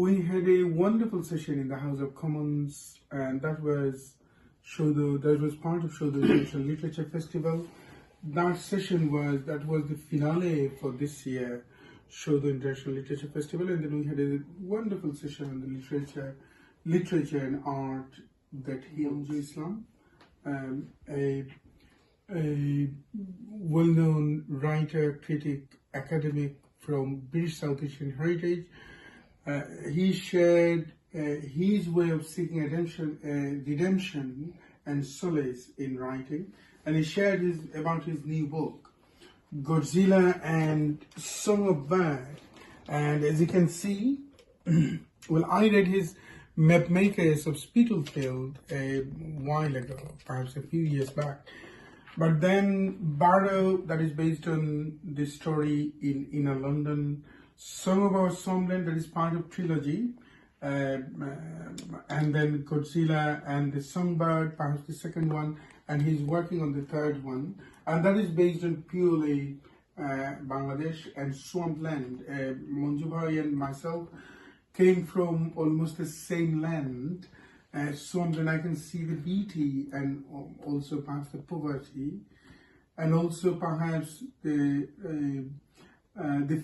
We had a wonderful session in the House of Commons, and that was part of Saudha International Literature Festival. That was the finale for this year, Saudha International Literature Festival, and then we had a wonderful session on the literature and art that T M Ahmed Manzu Islam, a well-known writer, critic, academic from British South Asian heritage. He shared his way of seeking redemption and solace in writing, and he shared about his new book, Godzilla and Songbird. And as you can see, well, I read his Mapmaker of Spitalfield a while ago, perhaps a few years back. But then Burrow, that is based on the story in inner London, Song of Swampland, that is part of trilogy, and then Godzilla and the Songbird, perhaps the second one, and he's working on the third one, and that is based on purely Bangladesh and Swampland. Manzu Bhai and myself came from almost the same land. Swampland, I can see the beauty and also perhaps the poverty, and also perhaps the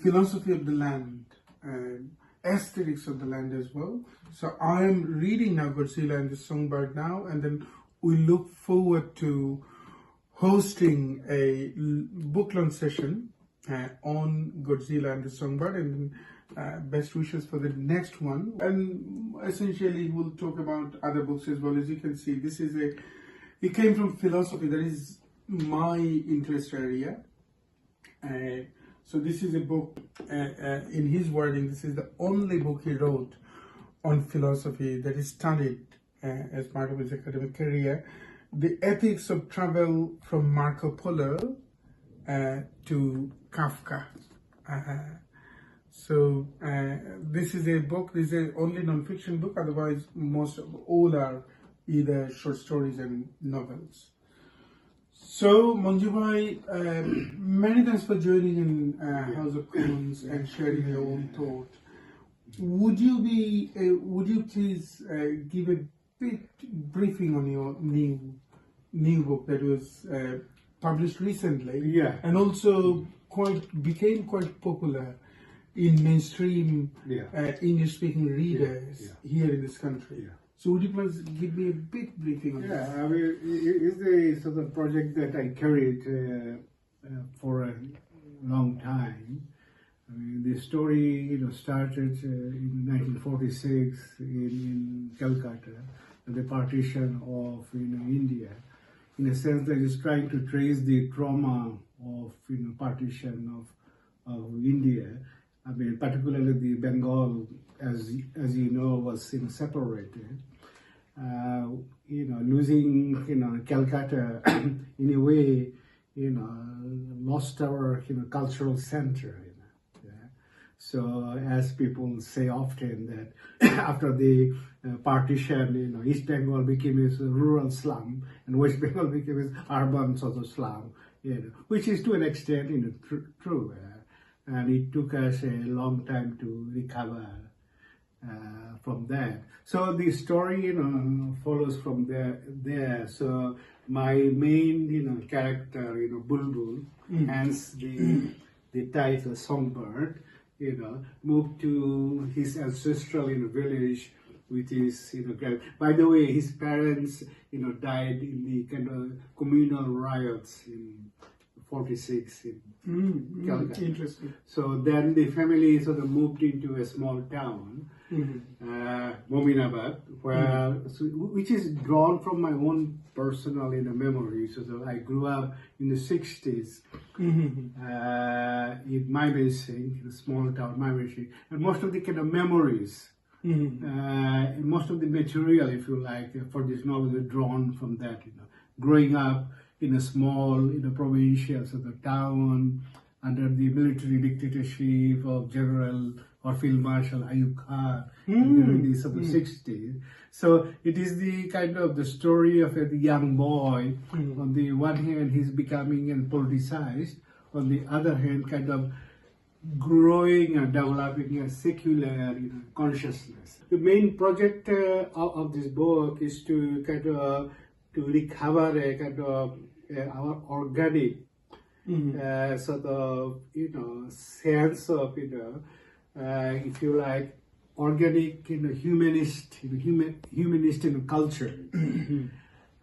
philosophy of the land, aesthetics of the land as well. So I am reading now Godzilla and the Songbird now, and then we look forward to hosting a book launch session on Godzilla and the Songbird, and best wishes for the next one. And essentially we'll talk about other books as well. As you can see, it came from philosophy, that is my interest area. So this is a book, in his wording, this is the only book he wrote on philosophy that is studied as part of his academic career. The Ethics of Travel from Morco Polo to Kafka. So this is a book, this is a only non-fiction book, otherwise all are either short stories and novels. So Manzu Bhai, many thanks for joining in House of Commons and sharing your own thought. Would you please give a bit briefing on your new book that was published recently? Yeah. And also became quite popular in mainstream English-speaking readers here in this country. Yeah. So would you please give me a bit briefing on this? I mean, it's a sort of project that I carried for a long time. I mean, the story, started in 1946 in Calcutta, the partition of India. In a sense, that is trying to trace the trauma of partition of India. I mean, particularly the Bengal, as you know, was separated. Losing Calcutta in a way, lost our cultural center. So as people say often that after the partition, East Bengal became a rural slum and West Bengal became an urban sort of slum, which is to an extent true. And it took us a long time to recover from that. So the story, follows from there. So my main, character, Bulbul, hence the title Songbird, moved to his ancestral, village with his, by the way, his parents, died in the kind of communal riots in 46 in Calcutta. Interesting. So then the family sort of moved into a small town, Mominabad, which is drawn from my own personal memory. So I grew up in the 60s in Mymensingh, a small town, Mymensingh, and most of the kind of memories, most of the material, if you like, for this novel are drawn from that. Growing up in a small, provincial sort of town under the military dictatorship of General or Field Marshal Ayub Khan during the 60s. So it is the kind of the story of a young boy. On the one hand, he's becoming politicized. On the other hand, kind of growing and developing a secular consciousness. The main project of this book is to kind of to recover a kind of our organic sort of sense of if you like organic humanist culture,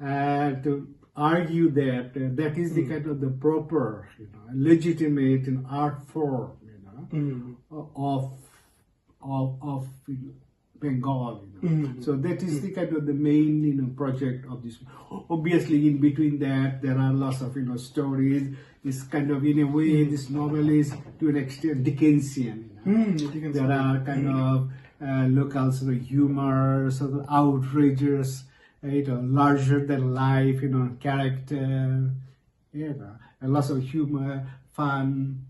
to argue that that is the kind of the proper legitimate art form of Bengal. So that is the kind of the main project of this. Obviously, in between that, there are lots of stories. It's kind of in a way this novel is to an extent Dickensian. There are kind of local sort of humor, sort of outrageous, larger than life, character, and lots of humor, fun.